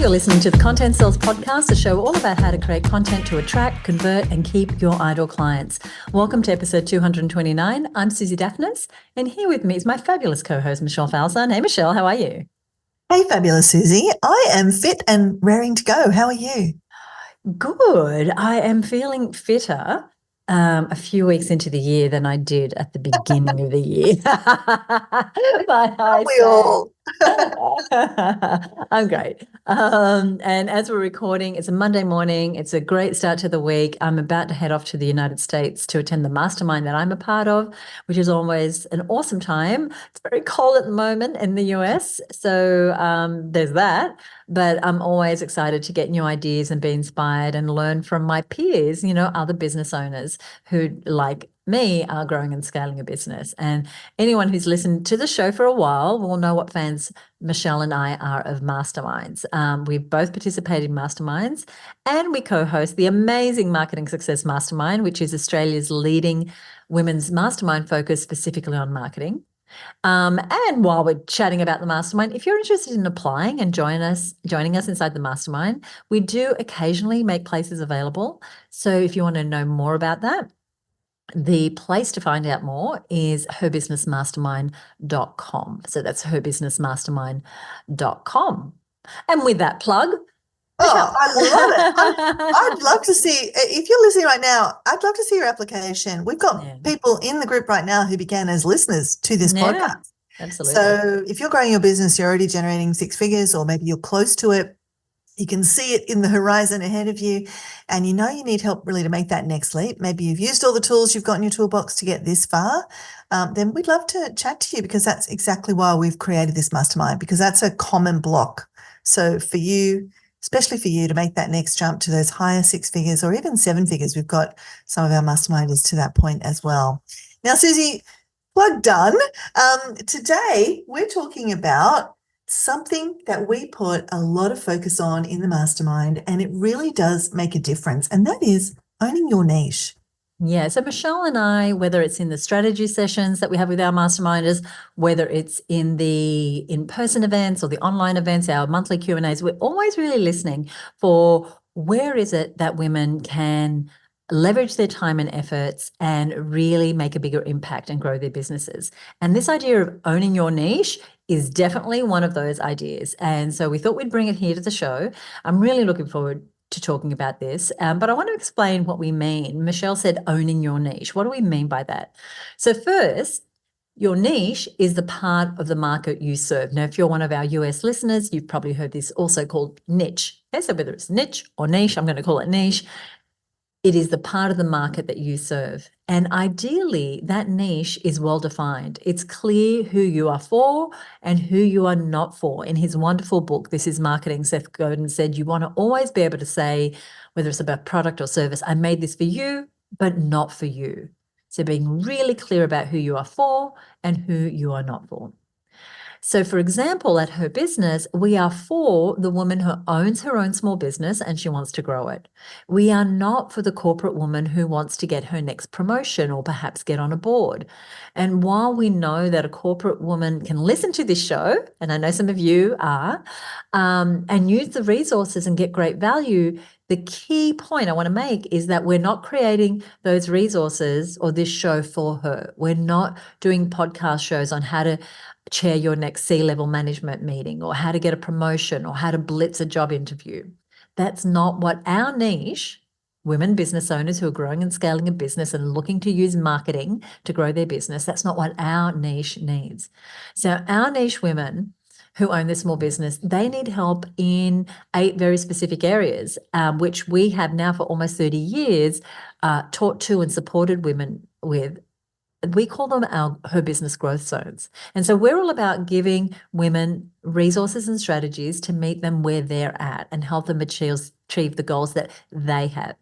You're listening to the Content Sales Podcast, a show all about how to create content to attract, convert, and keep your ideal clients. Welcome to episode 229. I'm Suzi Dafnis, and here with me is my fabulous co-host, Michelle Falzon. Hey, Michelle, how are you? Hey, fabulous Suzi. I am fit and raring to go. How are you? Good. I am feeling fitter a few weeks into the year than I did at the beginning of the year. But I We all. I'm great. And as we're recording, it's a Monday morning. It's a great start to the week. I'm about to head off to the United States to attend the mastermind that I'm a part of, which is always an awesome time. It's very cold at the moment in the US, so there's that. But I'm always excited to get new ideas and be inspired and learn from my peers, other business owners who, like me, are growing and scaling a business. And anyone who's listened to the show for a while will know what fans Michelle and I are of masterminds. We've both participated in masterminds, and we co-host the amazing Marketing Success Mastermind, which is Australia's leading women's mastermind focused specifically on marketing. And while we're chatting about the mastermind, if you're interested in applying and joining us inside the mastermind, we do occasionally make places available. So if you want to know more about that, the place to find out more is herbusinessmastermind.com. So that's herbusinessmastermind.com. And with that plug, Oh, I love it. I'd love to see, if you're listening right now, I'd love to see your application. We've got people in the group right now who began as listeners to this podcast. Absolutely. So if you're growing your business, you're already generating six figures, or maybe you're close to it. You can see it in the horizon ahead of you, and you know you need help really to make that next leap. Maybe you've used all the tools you've got in your toolbox to get this far. Then we'd love to chat to you, because that's exactly why we've created this mastermind, because that's a common block. So for you, especially for you, to make that next jump to those higher six figures or even seven figures, we've got some of our masterminders to that point as well. Now, Suzi, plug done. Today we're talking about something that we put a lot of focus on in the mastermind, and it really does make a difference, and that is owning your niche. Yeah, so Michelle and I, whether it's in the strategy sessions that we have with our masterminders, whether it's in the in-person events or the online events, our monthly Q&As, we're always really listening for where is it that women can leverage their time and efforts and really make a bigger impact and grow their businesses. And this idea of owning your niche is definitely one of those ideas. And so we thought we'd bring it here to the show. I'm really looking forward to talking about this, but I want to explain what we mean. Michelle said owning your niche. What do we mean by that? So first, your niche is the part of the market you serve. Now, if you're one of our US listeners, you've probably heard this also called niche. Okay, so whether it's niche or niche, I'm going to call it niche. It is the part of the market that you serve. And ideally, that niche is well-defined. It's clear who you are for and who you are not for. In his wonderful book, This is Marketing, Seth Godin said, you want to always be able to say, whether it's about product or service, I made this for you, but not for you. So being really clear about who you are for and who you are not for. So, for example, at Her Business, we are for the woman who owns her own small business and she wants to grow it. We are not for the corporate woman who wants to get her next promotion or perhaps get on a board. And while we know that a corporate woman can listen to this show, and I know some of you are, and use the resources and get great value, the key point I want to make is that we're not creating those resources or this show for her. We're not doing podcast shows on how to chair your next C-level management meeting or how to get a promotion or how to blitz a job interview. That's not what our niche, women business owners who are growing and scaling a business and looking to use marketing to grow their business, that's not what our niche needs. So our niche women who own their small business, they need help in 8 very specific areas, which we have now for almost 30 years taught to and supported women with. We call them Her Business Growth Zones. And so we're all about giving women resources and strategies to meet them where they're at and help them achieve the goals that they have.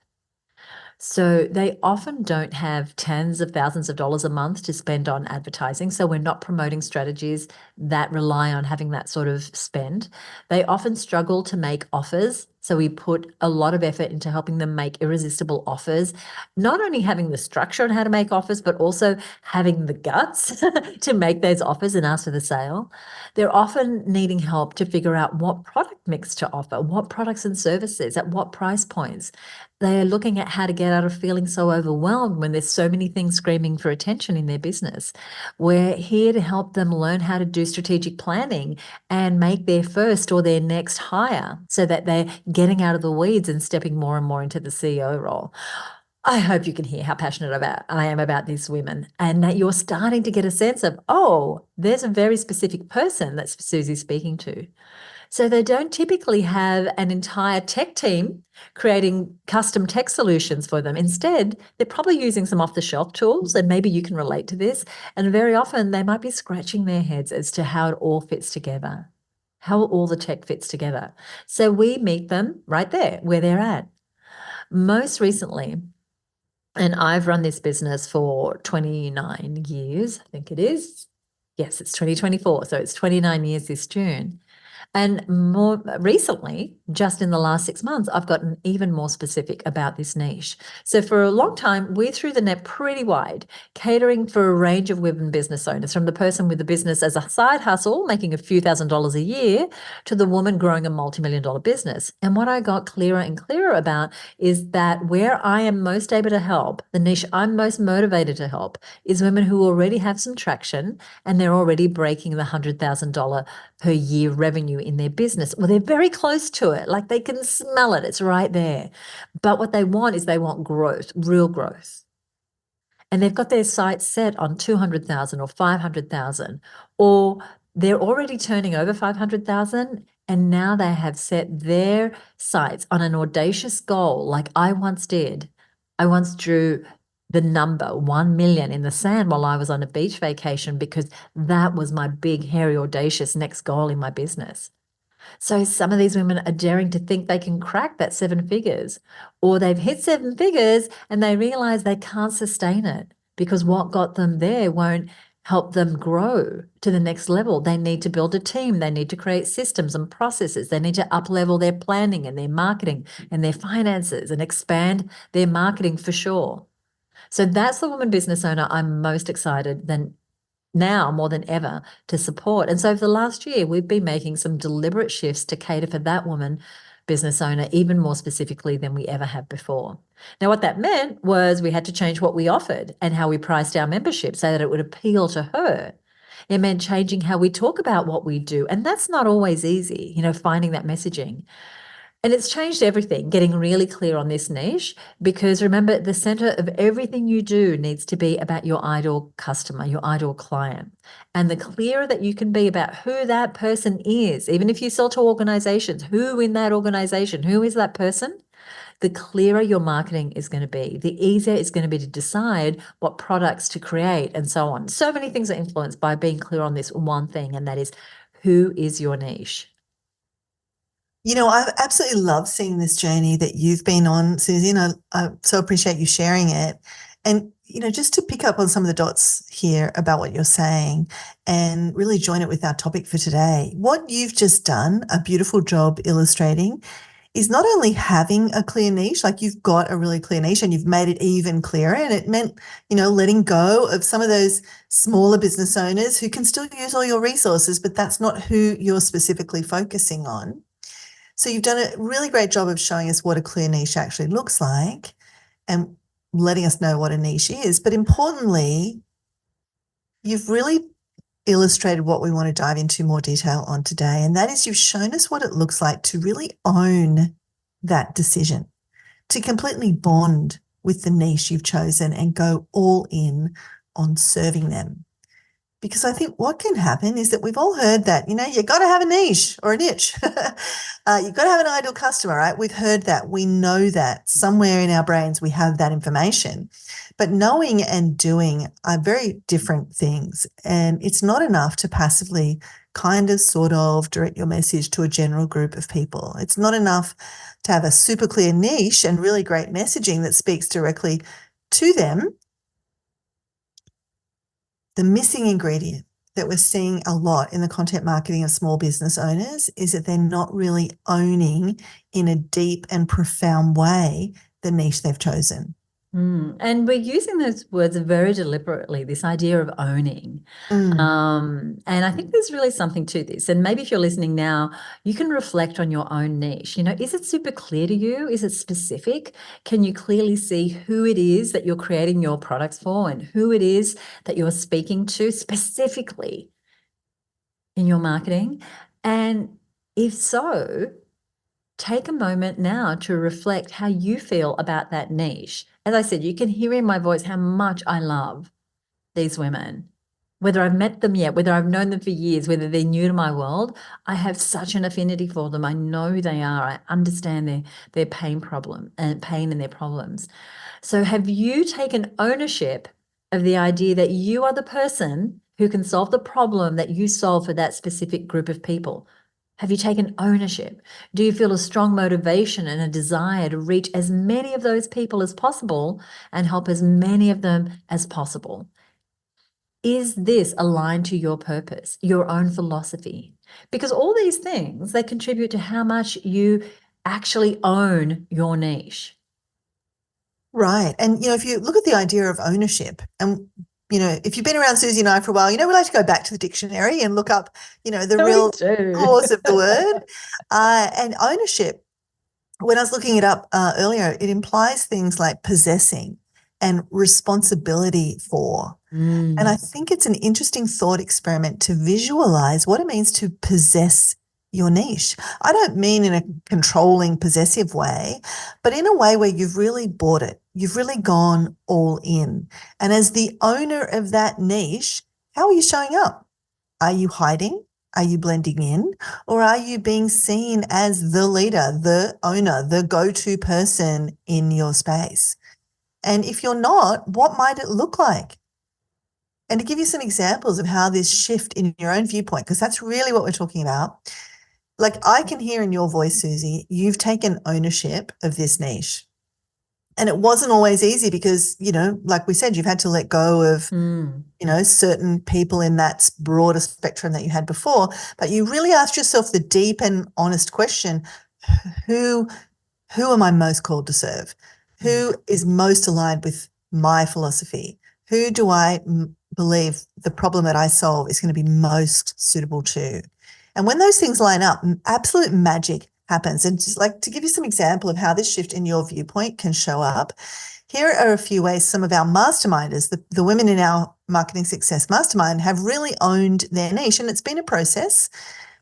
So they often don't have tens of thousands of dollars a month to spend on advertising. So we're not promoting strategies that rely on having that sort of spend. They often struggle to make offers So we put a lot of effort into helping them make irresistible offers, not only having the structure on how to make offers, but also having the guts to make those offers and ask for the sale. They're often needing help to figure out what product mix to offer, what products and services, at what price points. They are looking at how to get out of feeling so overwhelmed when there's so many things screaming for attention in their business. We're here to help them learn how to do strategic planning and make their first or their next hire so that they're getting out of the weeds and stepping more and more into the CEO role. I hope you can hear how passionate I am about these women, and that you're starting to get a sense of, oh, there's a very specific person that Suzi's speaking to. So they don't typically have an entire tech team creating custom tech solutions for them. Instead, they're probably using some off-the-shelf tools, and maybe you can relate to this. And very often they might be scratching their heads as to how it all fits together, how all the tech fits together. So we meet them right there where they're at. Most recently, and I've run this business for 29 years, I think it is. Yes, it's 2024, so it's 29 years this June. And more recently, just in the last 6 months, I've gotten even more specific about this niche. So for a long time, we threw the net pretty wide, catering for a range of women business owners, from the person with the business as a side hustle, making a few $1,000s a year, to the woman growing a multi-million-dollar business. And what I got clearer and clearer about is that where I am most able to help, the niche I'm most motivated to help, is women who already have some traction and they're already breaking the $100,000 per year revenue in their business. Well, they're very close to it. Like, they can smell it. It's right there. But what they want is they want growth, real growth. And they've got their sights set on 200,000 or 500,000, or they're already turning over 500,000, and now they have set their sights on an audacious goal like I once did. I once drew the number 1 million in the sand while I was on a beach vacation, because that was my big, hairy, audacious next goal in my business. So some of these women are daring to think they can crack that 7 figures, or they've hit 7 figures and they realize they can't sustain it because what got them there won't help them grow to the next level. They need to build a team. They need to create systems and processes. They need to up-level their planning and their marketing and their finances and expand their marketing for sure. So that's the woman business owner I'm most excited than now more than ever to support. And so for the last year, we've been making some deliberate shifts to cater for that woman business owner even more specifically than we ever have before. Now, what that meant was we had to change what we offered and how we priced our membership so that it would appeal to her. It meant changing how we talk about what we do. And that's not always easy, finding that messaging. And it's changed everything, getting really clear on this niche, because remember, the center of everything you do needs to be about your ideal customer, your ideal client. And the clearer that you can be about who that person is, even if you sell to organizations, who in that organization, who is that person, the clearer your marketing is going to be, the easier it's going to be to decide what products to create and so on. So many things are influenced by being clear on this one thing, and that is, who is your niche? I absolutely love seeing this journey that you've been on, Suzi, and I so appreciate you sharing it. And, just to pick up on some of the dots here about what you're saying and really join it with our topic for today, what you've just done a beautiful job illustrating is not only having a clear niche, like you've got a really clear niche and you've made it even clearer. And it meant, letting go of some of those smaller business owners who can still use all your resources, but that's not who you're specifically focusing on. So you've done a really great job of showing us what a clear niche actually looks like and letting us know what a niche is. But importantly, you've really illustrated what we want to dive into more detail on today. And that is, you've shown us what it looks like to really own that decision, to completely bond with the niche you've chosen and go all in on serving them. Because I think what can happen is that we've all heard that, you got to have a niche or a niche. You've got to have an ideal customer, right? We've heard that. We know that somewhere in our brains we have that information. But knowing and doing are very different things. And it's not enough to passively sort of direct your message to a general group of people. It's not enough to have a super clear niche and really great messaging that speaks directly to them. The missing ingredient that we're seeing a lot in the content marketing of small business owners is that they're not really owning in a deep and profound way the niche they've chosen. And we're using those words very deliberately, this idea of owning. And I think there's really something to this. And maybe if you're listening now, you can reflect on your own niche. You know, is it super clear to you? Is it specific? Can you clearly see who it is that you're creating your products for and who it is that you're speaking to specifically in your marketing? And if so, take a moment now to reflect how you feel about that niche. As I said, you can hear in my voice how much I love these women. Whether I've met them yet, whether I've known them for years, whether they're new to my world, I have such an affinity for them. I know who they are. I understand their pain and their problems. So have you taken ownership of the idea that you are the person who can solve the problem that you solve for that specific group of people? Have you taken ownership? Do you feel a strong motivation and a desire to reach as many of those people as possible and help as many of them as possible? Is this aligned to your purpose, your own philosophy? Because all these things, they contribute to how much you actually own your niche. Right. And, if you look at the idea of ownership and, if you've been around Suzi and I for a while, we like to go back to the dictionary and look up, the real cause of the word. And ownership, when I was looking it up earlier, it implies things like possessing and responsibility for. And I think it's an interesting thought experiment to visualize what it means to possess your niche. I don't mean in a controlling, possessive way, but in a way where you've really bought it. You've really gone all in. And as the owner of that niche, how are you showing up? Are you hiding? Are you blending in? Or are you being seen as the leader, the owner, the go-to person in your space? And if you're not, what might it look like? And to give you some examples of how this shift in your own viewpoint, because that's really what we're talking about. Like I can hear in your voice, Suzi, you've taken ownership of this niche. And it wasn't always easy because, like we said, you've had to let go of, certain people in that broader spectrum that you had before. But you really asked yourself the deep and honest question, who am I most called to serve? Who is most aligned with my philosophy? Who do I believe the problem that I solve is going to be most suitable to? And when those things line up, absolute magic happens. And just like to give you some example of how this shift in your viewpoint can show up, here are a few ways some of our masterminders, the women in our Marketing Success Mastermind, have really owned their niche. And it's been a process,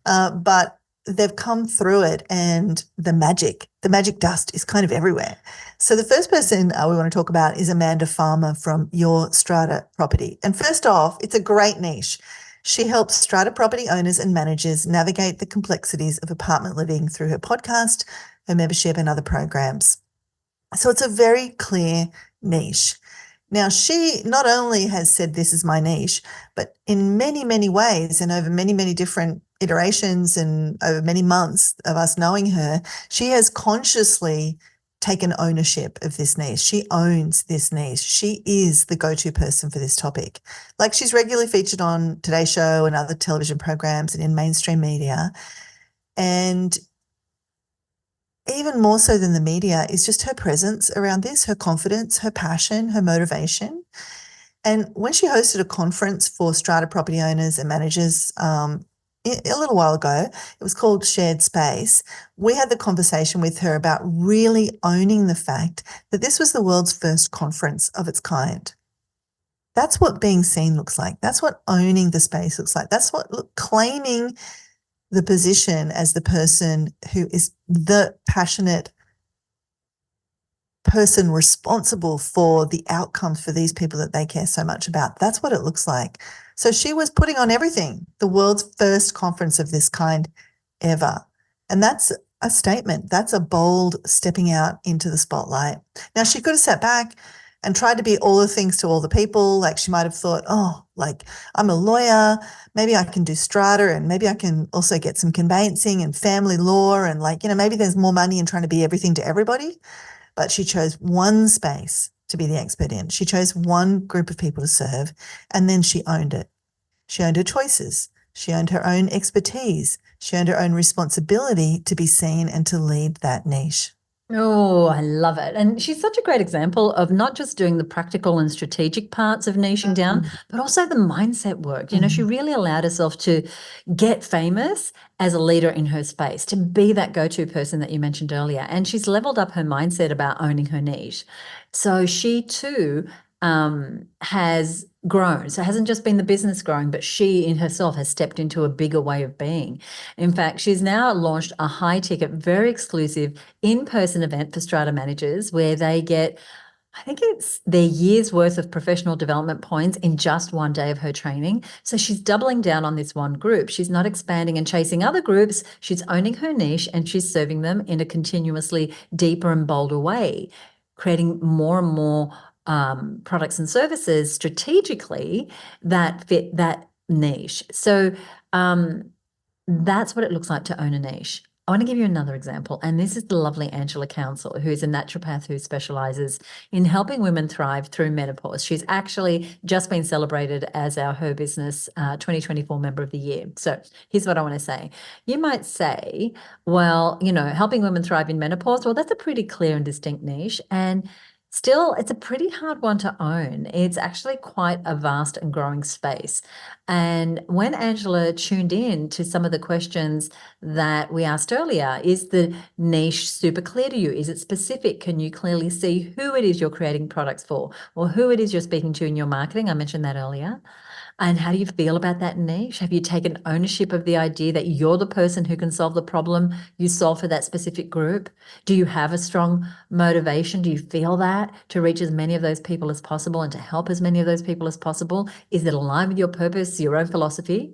but they've come through it, and the magic dust is kind of everywhere. So the first person we want to talk about is Amanda Farmer from Your Strata Property. And first off, it's a great niche. She helps strata property owners and managers navigate the complexities of apartment living through her podcast, her membership, and other programs. So it's a very clear niche. Now, she not only has said this is my niche, but in many, many ways and over many, many different iterations and over many months of us knowing her, she has consciously taken ownership of this niche. She owns this niche. She is the go-to person for this topic. Like she's regularly featured on Today's Show and other television programs and in mainstream media. And even more so than the media is just her presence around this, her confidence, her passion, her motivation. And when she hosted a conference for strata property owners and managers a little while ago, it was called Shared Space, we had the conversation with her about really owning the fact that this was the world's first conference of its kind. That's what being seen looks like. That's what owning the space looks like. That's what claiming the position as the person who is the passionate person responsible for the outcomes for these people that they care so much about. That's what it looks like. So she was putting on everything, the world's first conference of this kind ever. And that's a statement. That's a bold stepping out into the spotlight. Now, she could have sat back and tried to be all the things to all the people. Like she might have thought, I'm a lawyer, maybe I can do strata and maybe I can also get some conveyancing and family law and maybe there's more money in trying to be everything to everybody. But she chose one space to be the expert in. She chose one group of people to serve, and then she owned it. She owned her choices. She owned her own expertise. She owned her own responsibility to be seen and to lead that niche. Oh, I love it. And she's such a great example of not just doing the practical and strategic parts of niching down, but also the mindset work. You know, she really allowed herself to get famous as a leader in her space, to be that go-to person that you mentioned earlier. And she's leveled up her mindset about owning her niche. So she too has grown. So it hasn't just been the business growing, but she in herself has stepped into a bigger way of being. In fact, she's now launched a high ticket, very exclusive in-person event for strata managers where they get, I think it's their year's worth of professional development points in just one day of her training. So she's doubling down on this one group. She's not expanding and chasing other groups. She's owning her niche and she's serving them in a continuously deeper and bolder way, creating more and more products and services strategically that fit that niche. So that's what it looks like to own a niche. I want to give you another example, and this is the lovely Angela Council, who is a naturopath who specializes in helping women thrive through menopause. She's actually just been celebrated as our Her Business 2024 Member of the Year. So here's what I want to say. You might say, well, you know, helping women thrive in menopause, well, that's a pretty clear and distinct niche. And still, it's a pretty hard one to own. It's actually quite a vast and growing space. And when Angela tuned in to some of the questions that we asked earlier, is the niche super clear to you? Is it specific? Can you clearly see who it is you're creating products for or who it is you're speaking to in your marketing? I mentioned that earlier. And how do you feel about that niche? Have you taken ownership of the idea that you're the person who can solve the problem you solve for that specific group? Do you have a strong motivation? Do you feel that to reach as many of those people as possible and to help as many of those people as possible? Is it aligned with your purpose, your own philosophy?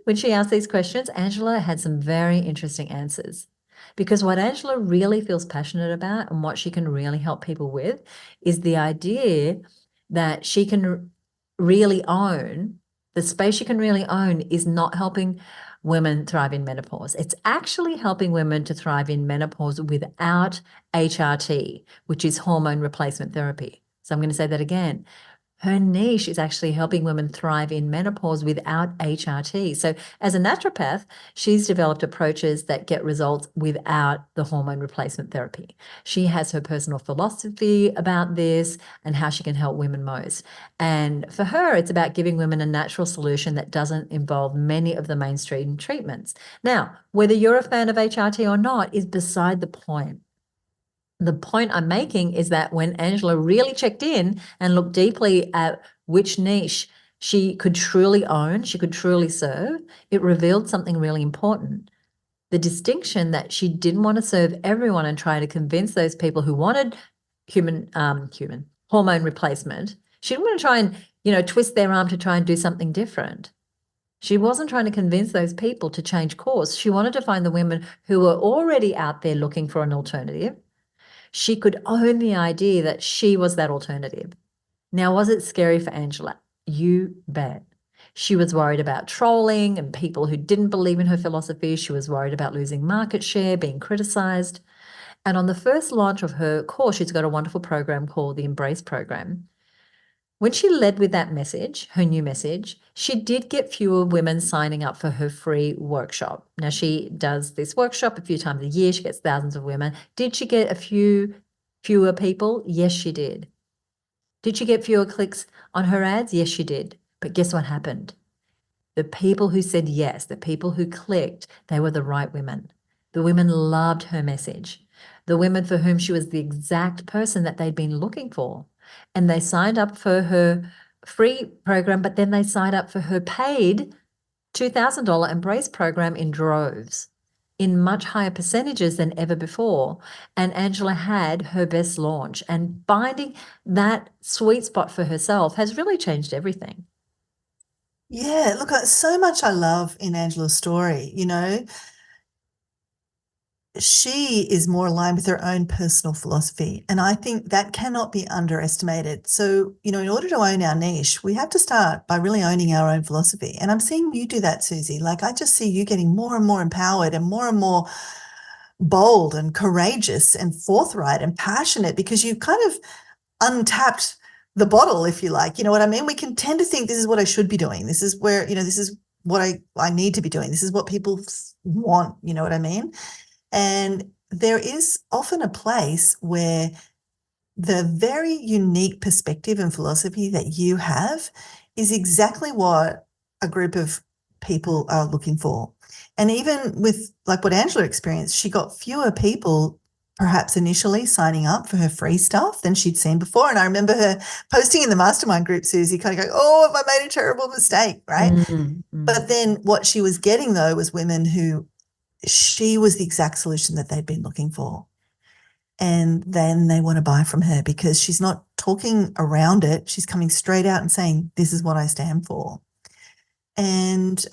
When she asked these questions, Angela had some very interesting answers. Because what Angela really feels passionate about and what she can really help people with is the idea that she can really own, the space she can really own is not helping women thrive in menopause. It's actually helping women to thrive in menopause without HRT, which is hormone replacement therapy. So I'm going to say that again. Her niche is actually helping women thrive in menopause without HRT. So as a naturopath, she's developed approaches that get results without the hormone replacement therapy. She has her personal philosophy about this and how she can help women most. And for her, it's about giving women a natural solution that doesn't involve many of the mainstream treatments. Now, whether you're a fan of HRT or not is beside the point. The point I'm making is that when Angela really checked in and looked deeply at which niche she could truly own, she could truly serve, it revealed something really important. The distinction that she didn't want to serve everyone and try to convince those people who wanted hormone replacement. She didn't want to try and, twist their arm to try and do something different. She wasn't trying to convince those people to change course. She wanted to find the women who were already out there looking for an alternative. She could own the idea that she was that alternative. Now, was it scary for Angela? You bet. She was worried about trolling and people who didn't believe in her philosophy. She was worried about losing market share, being criticized. And on the first launch of her course, she's got a wonderful program called the Embrace Program. When she led with that message, her new message, she did get fewer women signing up for her free workshop. Now, she does this workshop a few times a year. She gets thousands of women. Did she get fewer people? Yes, she did. Did she get fewer clicks on her ads? Yes, she did. But guess what happened? The people who said yes, the people who clicked, they were the right women. The women loved her message. The women for whom she was the exact person that they'd been looking for. And they signed up for her free program, but then they signed up for her paid $2,000 Embrace program in droves, in much higher percentages than ever before. And Angela had her best launch, and finding that sweet spot for herself has really changed everything. Yeah, look, so much I love in Angela's story. She is more aligned with her own personal philosophy. And I think that cannot be underestimated. So, in order to own our niche, we have to start by really owning our own philosophy. And I'm seeing you do that, Suzi. Like, I just see you getting more and more empowered and more bold and courageous and forthright and passionate because you've kind of untapped the bottle, if you like. You know what I mean? We can tend to think this is what I should be doing. This is where, this is what I need to be doing. This is what people want. You know what I mean? And there is often a place where the very unique perspective and philosophy that you have is exactly what a group of people are looking for. And even with like what Angela experienced, she got fewer people perhaps initially signing up for her free stuff than she'd seen before. And I remember her posting in the mastermind group, Suzi, kind of going, oh, have I made a terrible mistake, right? But then what she was getting, though, was women who she was the exact solution that they'd been looking for. And then they want to buy from her because she's not talking around it. She's coming straight out and saying, this is what I stand for. And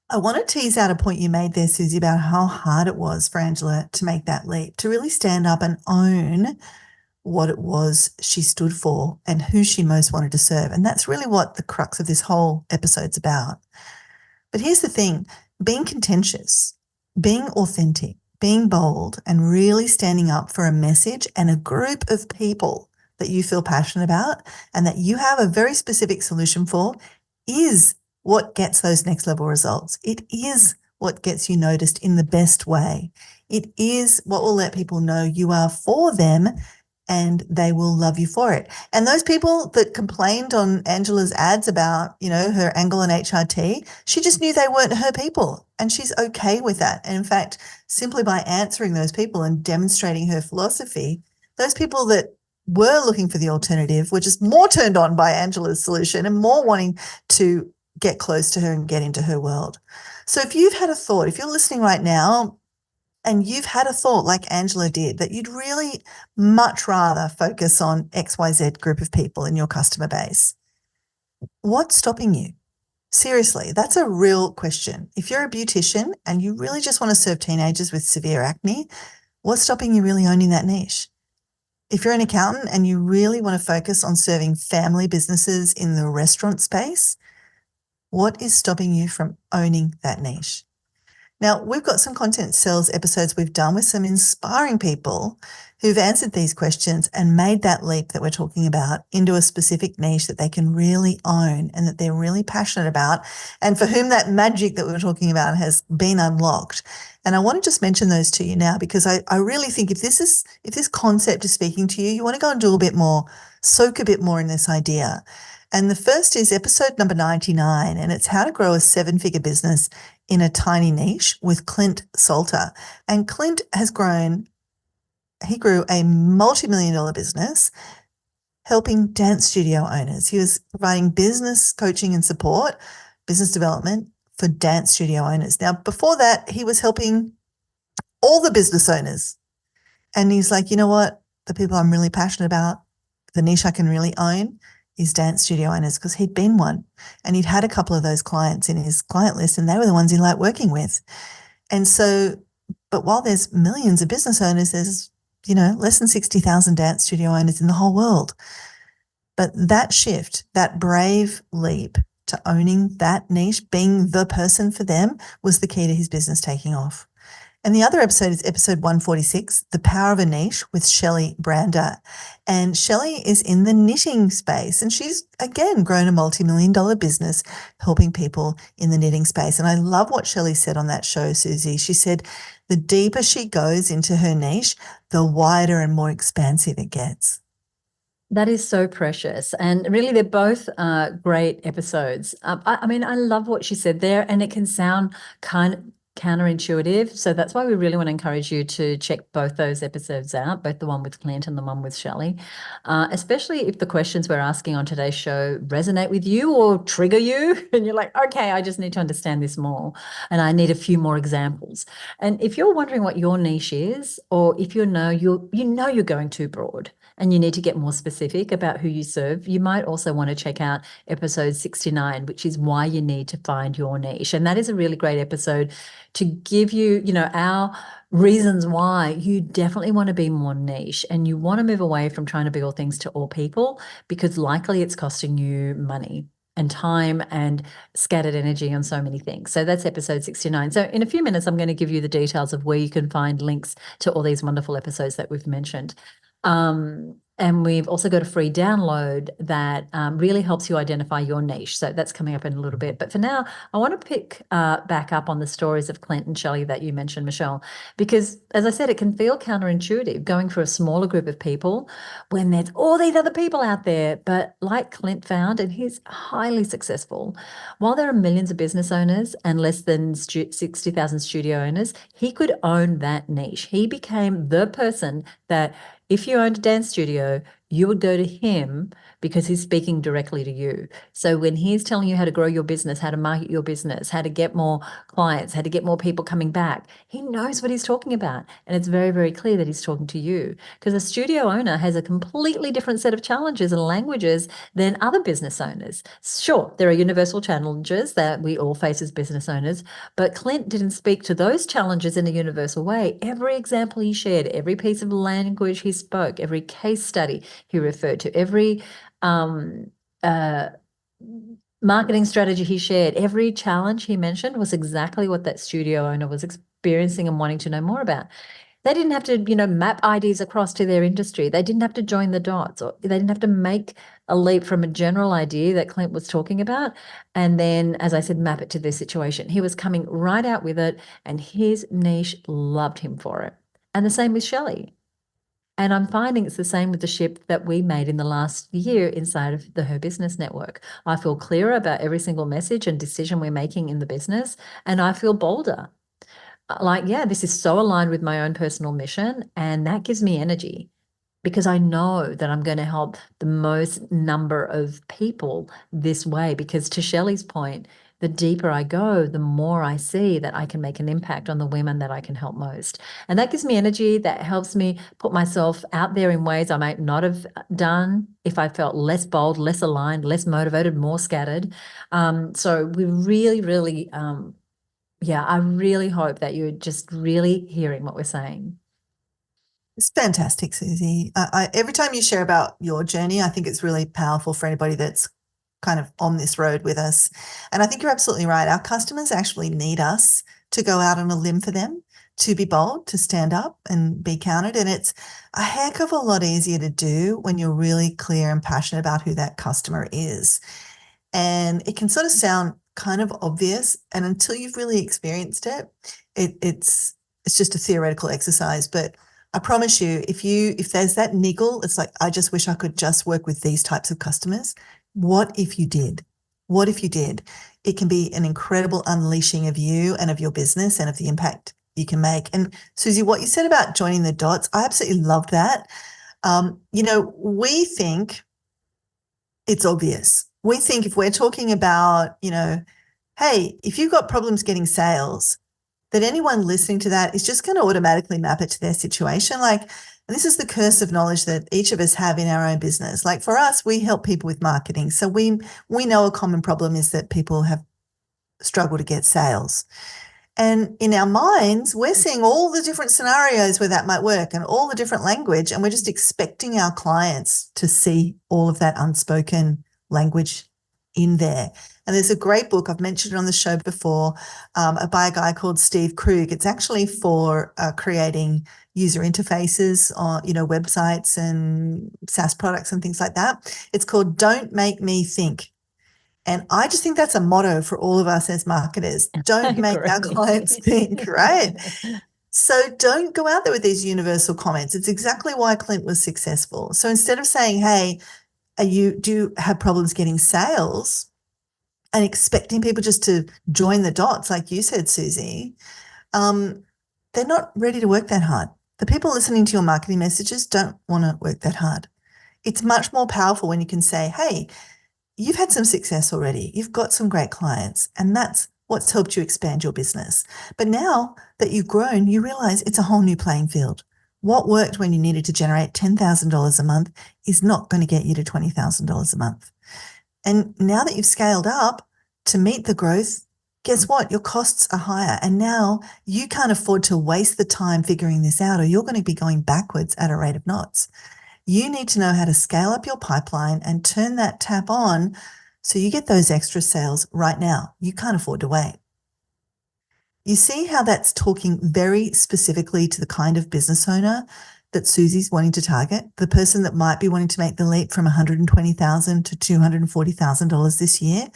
I want to tease out a point you made there, Suzi, about how hard it was for Angela to make that leap, to really stand up and own what it was she stood for and who she most wanted to serve. And that's really what the crux of this whole episode's about. But here's the thing, being contentious, being authentic, being bold, and really standing up for a message and a group of people that you feel passionate about and that you have a very specific solution for is what gets those next level results. It is what gets you noticed in the best way. It is what will let people know you are for them and they will love you for it. And those people that complained on Angela's ads about, her angle on HRT, she just knew they weren't her people and she's okay with that. And in fact, simply by answering those people and demonstrating her philosophy, those people that were looking for the alternative were just more turned on by Angela's solution and more wanting to get close to her and get into her world. So if you've had a thought, if you're listening right now, and you've had a thought like Angela did, that you'd really much rather focus on XYZ group of people in your customer base, what's stopping you? Seriously, that's a real question. If you're a beautician and you really just want to serve teenagers with severe acne, what's stopping you really owning that niche? If you're an accountant and you really want to focus on serving family businesses in the restaurant space, what is stopping you from owning that niche? Now, we've got some content sales episodes we've done with some inspiring people who've answered these questions and made that leap that we're talking about into a specific niche that they can really own and that they're really passionate about and for whom that magic that we were talking about has been unlocked. And I want to just mention those to you now because I really think if this concept is speaking to you, you want to go and do a bit more, soak a bit more in this idea. And the first is episode number 99, and it's how to grow a 7-figure business in a tiny niche with Clint Salter. And Clint he grew a multi-million-dollar business helping dance studio owners. He was providing business coaching and support, business development for dance studio owners. Now, before that, he was helping all the business owners. And he's like, you know what? The people I'm really passionate about, the niche I can really own is dance studio owners, because he'd been one and he'd had a couple of those clients in his client list and they were the ones he liked working with. And so, but while there's millions of business owners, there's, less than 60,000 dance studio owners in the whole world. But that shift, that brave leap to owning that niche, being the person for them, was the key to his business taking off. And the other episode is episode 146, The Power of a Niche with Shelley Brander. And Shelley is in the knitting space and she's, again, grown a multi-million-dollar business helping people in the knitting space. And I love what Shelley said on that show, Suzi. She said the deeper she goes into her niche, the wider and more expansive it gets. That is so precious. And really, they're both great episodes. I mean, I love what she said there, and it can sound kind of counterintuitive. So that's why we really want to encourage you to check both those episodes out, both the one with Clint and the one with Shelley, especially if the questions we're asking on today's show resonate with you or trigger you and you're like, okay, I just need to understand this more and I need a few more examples. And if you're wondering what your niche is, or if you're going too broad and you need to get more specific about who you serve, you might also want to check out episode 69, which is why you need to find your niche. And that is a really great episode to give you, our reasons why you definitely want to be more niche and you want to move away from trying to be all things to all people, because likely it's costing you money and time and scattered energy on so many things. So that's episode 69. So in a few minutes, I'm going to give you the details of where you can find links to all these wonderful episodes that we've mentioned. And we've also got a free download that really helps you identify your niche. So that's coming up in a little bit. But for now, I want to pick back up on the stories of Clint and Shelley that you mentioned, Michelle, because as I said, it can feel counterintuitive going for a smaller group of people when there's all these other people out there. But like Clint found, and he's highly successful, while there are millions of business owners and less than 60,000 studio owners, he could own that niche. He became the person that if you owned a dance studio, you would go to him because he's speaking directly to you. So when he's telling you how to grow your business, how to market your business, how to get more clients, how to get more people coming back, he knows what he's talking about. And it's very, very clear that he's talking to you because a studio owner has a completely different set of challenges and languages than other business owners. Sure, there are universal challenges that we all face as business owners, but Clint didn't speak to those challenges in a universal way. Every example he shared, every piece of language he spoke, every case study he referred to, every uh, marketing strategy he shared, every challenge he mentioned was exactly what that studio owner was experiencing and wanting to know more about. They didn't have to, map ideas across to their industry. They didn't have to join the dots, or they didn't have to make a leap from a general idea that Clint was talking about and then, as I said, map it to their situation. He was coming right out with it, and his niche loved him for it. And the same with Shelley. And I'm finding it's the same with the shift that we made in the last year inside of the Her Business Network. I feel clearer about every single message and decision we're making in the business, and I feel bolder. Like, yeah, this is so aligned with my own personal mission, and that gives me energy because I know that I'm going to help the most number of people this way. Because to Shelley's point, the deeper I go, the more I see that I can make an impact on the women that I can help most. And that gives me energy. That helps me put myself out there in ways I might not have done if I felt less bold, less aligned, less motivated, more scattered. So we really, really, yeah, I really hope that you're just really hearing what we're saying. It's fantastic, Suzi. Every time you share about your journey, I think it's really powerful for anybody that's kind of on this road with us. And I think you're absolutely right. Our customers actually need us to go out on a limb for them, to be bold, to stand up and be counted. And it's a heck of a lot easier to do when you're really clear and passionate about who that customer is. And it can sort of sound kind of obvious. And until you've really experienced it, it's just a theoretical exercise. But I promise you, if there's that niggle, it's like, I just wish I could just work with these types of customers. What if you did? What if you did? It can be an incredible unleashing of you and of your business and of the impact you can make. And Suzi, what you said about joining the dots, I absolutely love that. We think it's obvious. We think if we're talking about, hey, if you've got problems getting sales, that anyone listening to that is just going to automatically map it to their situation. And this is the curse of knowledge that each of us have in our own business. Like for us, we help people with marketing. So we know a common problem is that people have struggled to get sales. And in our minds, we're seeing all the different scenarios where that might work and all the different language. And we're just expecting our clients to see all of that unspoken language in there. And there's a great book, I've mentioned it on the show before, by a guy called Steve Krug. It's actually for creating user interfaces on, websites and SaaS products and things like that. It's called Don't Make Me Think. And I just think that's a motto for all of us as marketers. Don't make our clients think, right? So don't go out there with these universal comments. It's exactly why Clint was successful. So instead of saying, hey, do you have problems getting sales, and expecting people just to join the dots, like you said, Suzi, they're not ready to work that hard. The people listening to your marketing messages don't want to work that hard. It's much more powerful when you can say, hey, you've had some success already. You've got some great clients, and that's what's helped you expand your business. But now that you've grown, you realize it's a whole new playing field. What worked when you needed to generate $10,000 a month is not going to get you to $20,000 a month. And now that you've scaled up to meet the growth, guess what? Your costs are higher. And now you can't afford to waste the time figuring this out, or you're going to be going backwards at a rate of knots. You need to know how to scale up your pipeline and turn that tap on so you get those extra sales right now. You can't afford to wait. You see how that's talking very specifically to the kind of business owner that Suzi's wanting to target, the person that might be wanting to make the leap from $120,000 to $240,000 this year,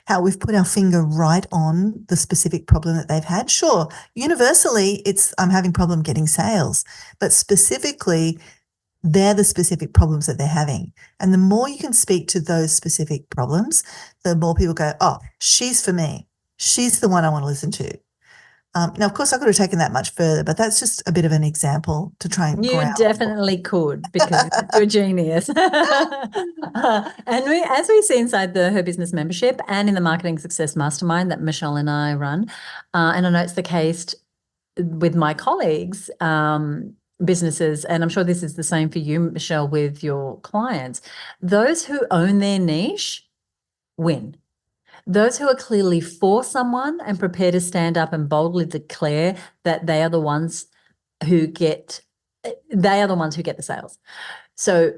how we've put our finger right on the specific problem that they've had. Sure, universally, it's I'm having problem getting sales, but specifically, they're the specific problems that they're having. And the more you can speak to those specific problems, the more people go, oh, she's for me. She's the one I want to listen to. Now, of course, I could have taken that much further, but that's just a bit of an example to try and You ground. definitely could, because you're a genius. And as we see inside the Her Business membership and in the Marketing Success Mastermind that Michelle and I run, and I know it's the case with my colleagues, businesses, and I'm sure this is the same for you, Michelle, with your clients, those who own their niche win. Those who are clearly for someone and prepare to stand up and boldly declare that they are the ones who get the sales. So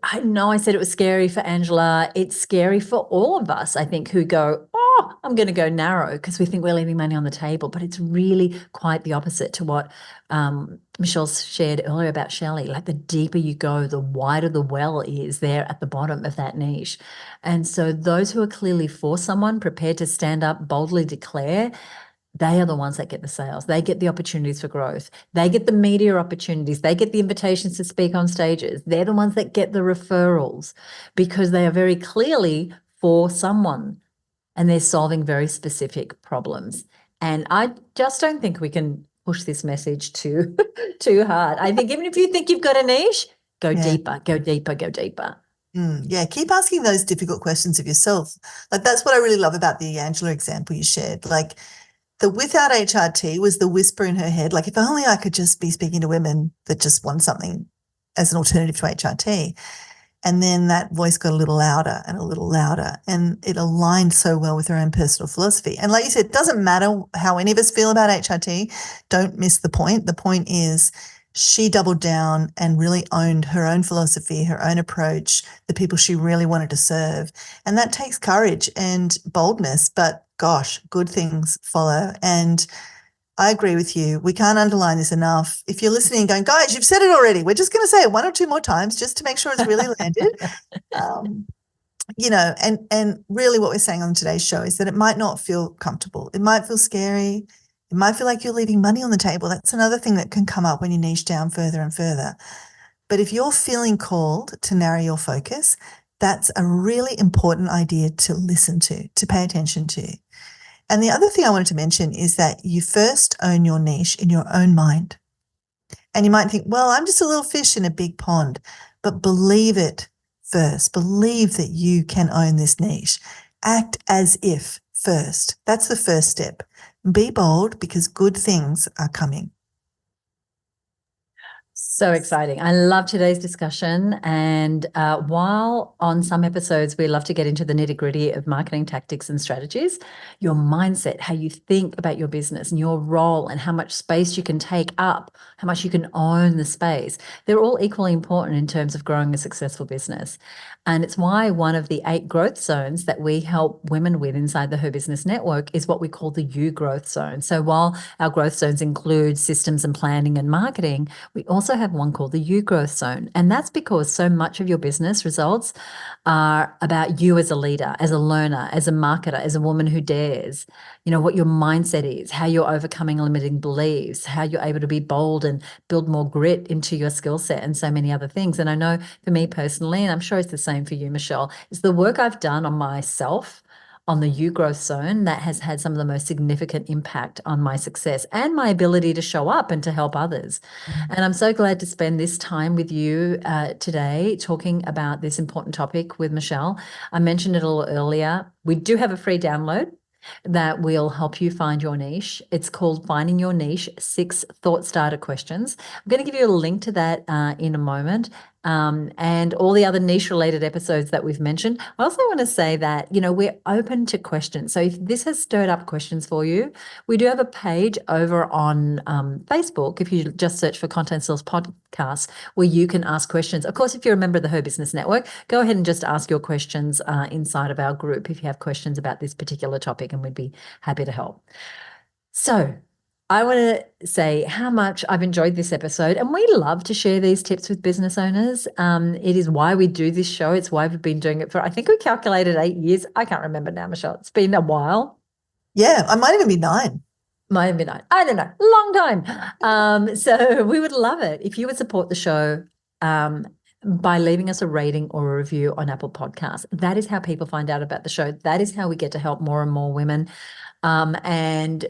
I know I said it was scary for Angela. It's scary for all of us, I think, who go, oh, I'm going to go narrow because we think we're leaving money on the table. But it's really quite the opposite to what Michelle shared earlier about Shelley. Like, the deeper you go, the wider the well is there at the bottom of that niche. And so those who are clearly for someone, prepared to stand up, boldly declare, they are the ones that get the sales. They get the opportunities for growth. They get the media opportunities. They get the invitations to speak on stages. They're the ones that get the referrals because they are very clearly for someone and they're solving very specific problems. And I just don't think we can push this message too hard. I think even if you think you've got a niche, go deeper, go deeper, go deeper. Yeah, keep asking those difficult questions of yourself. Like, that's what I really love about the Angela example you shared. Like, the without HRT was the whisper in her head, like, if only I could just be speaking to women that just want something as an alternative to HRT. And then that voice got a little louder and a little louder, and it aligned so well with her own personal philosophy. And like you said, it doesn't matter how any of us feel about HRT. Don't miss the point. The point is she doubled down and really owned her own philosophy, her own approach, the people she really wanted to serve. And that takes courage and boldness, but gosh, good things follow. And I agree with you. We can't underline this enough. If you're listening and going, guys, you've said it already, we're just going to say it one or two more times just to make sure it's really landed. And really what we're saying on today's show is that it might not feel comfortable. It might feel scary. It might feel like you're leaving money on the table. That's another thing that can come up when you niche down further and further. But if you're feeling called to narrow your focus, that's a really important idea to listen to pay attention to. And the other thing I wanted to mention is that you first own your niche in your own mind. And you might think, well, I'm just a little fish in a big pond, but believe it first. Believe that you can own this niche. Act as if first. That's the first step. Be bold, because good things are coming. So exciting. I love today's discussion. And while on some episodes we love to get into the nitty-gritty of marketing tactics and strategies, your mindset, how you think about your business and your role and how much space you can take up, how much you can own the space, they're all equally important in terms of growing a successful business. And it's why one of the 8 growth zones that we help women with inside the Her Business Network is what we call the U growth zone. So while our growth zones include systems and planning and marketing, we also have one called the U growth zone. And that's because so much of your business results are about you as a leader, as a learner, as a marketer, as a woman who dares, what your mindset is, how you're overcoming limiting beliefs, how you're able to be bold and build more grit into your skill set, and so many other things. And I know for me personally, and I'm sure it's the same for you, Michelle, is the work I've done on myself on the U growth zone that has had some of the most significant impact on my success and my ability to show up and to help others. And I'm so glad to spend this time with you today talking about this important topic with Michelle. I mentioned it a little earlier. We do have a free download that will help you find your niche. It's called Finding Your Niche, 6 Thought Starter Questions. I'm going to give you a link to that in a moment. And all the other niche related episodes that we've mentioned. I also want to say that, we're open to questions. So if this has stirred up questions for you, we do have a page over on Facebook, if you just search for Content Source Podcast, where you can ask questions. Of course, if you're a member of the Her Business Network, go ahead and just ask your questions inside of our group if you have questions about this particular topic, and we'd be happy to help. So I want to say how much I've enjoyed this episode, and we love to share these tips with business owners. It is why we do this show. It's why we've been doing it for, I think we calculated 8 years. I can't remember now, Michelle. It's been a while. Yeah, I might even be 9. Might have been 9. I don't know. Long time. So we would love it if you would support the show by leaving us a rating or a review on Apple Podcasts. That is how people find out about the show. That is how we get to help more and more women. And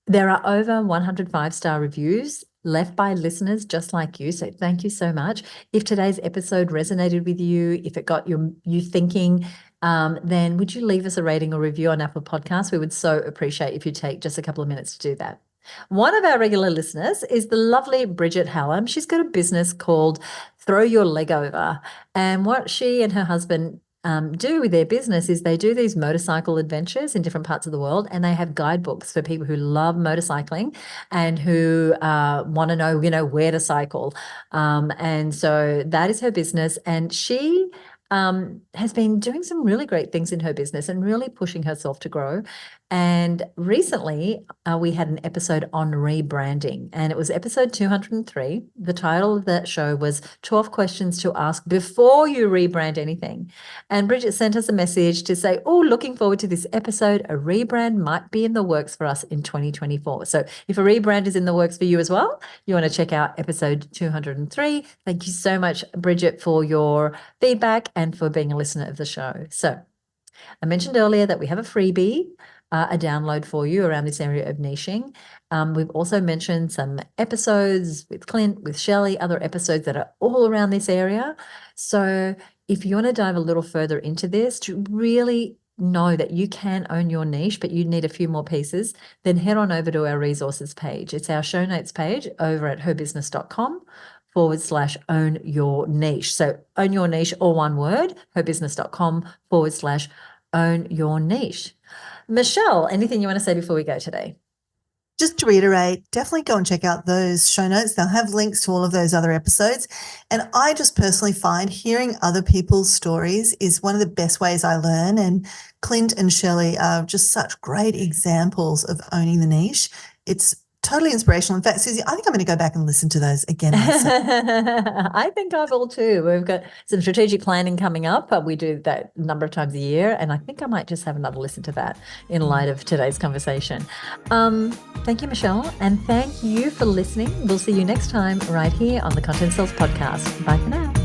there are over 100 5-star reviews left by listeners just like you. So thank you so much. If today's episode resonated with you, if it got you thinking, then would you leave us a rating or review on Apple Podcasts? We would so appreciate if you take just a couple of minutes to do that. One of our regular listeners is the lovely Bridget Hallam. She's got a business called Throw Your Leg Over. And what she and her husband do with their business is they do these motorcycle adventures in different parts of the world, and they have guidebooks for people who love motorcycling and who want to know, where to cycle. And so that is her business, and she has been doing some really great things in her business and really pushing herself to grow. And recently we had an episode on rebranding, and it was episode 203. The title of that show was 12 questions to ask before you rebrand anything. And Bridget sent us a message to say, looking forward to this episode. A rebrand might be in the works for us in 2024. So if a rebrand is in the works for you as well, you want to check out episode 203. Thank you so much, Bridget, for your feedback and for being a listener of the show. So I mentioned earlier that we have a freebie, a download for you around this area of niching. We've also mentioned some episodes with Clint, with Shelley, other episodes that are all around this area. So if you want to dive a little further into this to really know that you can own your niche, but you need a few more pieces, then head on over to our resources page. It's our show notes page over at herbusiness.com/own your niche. So own your niche, all one word, herbusiness.com/own your niche. Michelle, anything you want to say before we go today? Just to reiterate, definitely go and check out those show notes. They'll have links to all of those other episodes. And I just personally find hearing other people's stories is one of the best ways I learn. And Clint and Shelley are just such great examples of owning the niche. It's totally inspirational. In fact, Suzi, I think I'm going to go back and listen to those again. I think I will too. We've got some strategic planning coming up. We do that a number of times a year, and I think I might just have another listen to that in light of today's conversation. Thank you, Michelle, and thank you for listening. We'll see you next time right here on the Content Sales Podcast. Bye for now.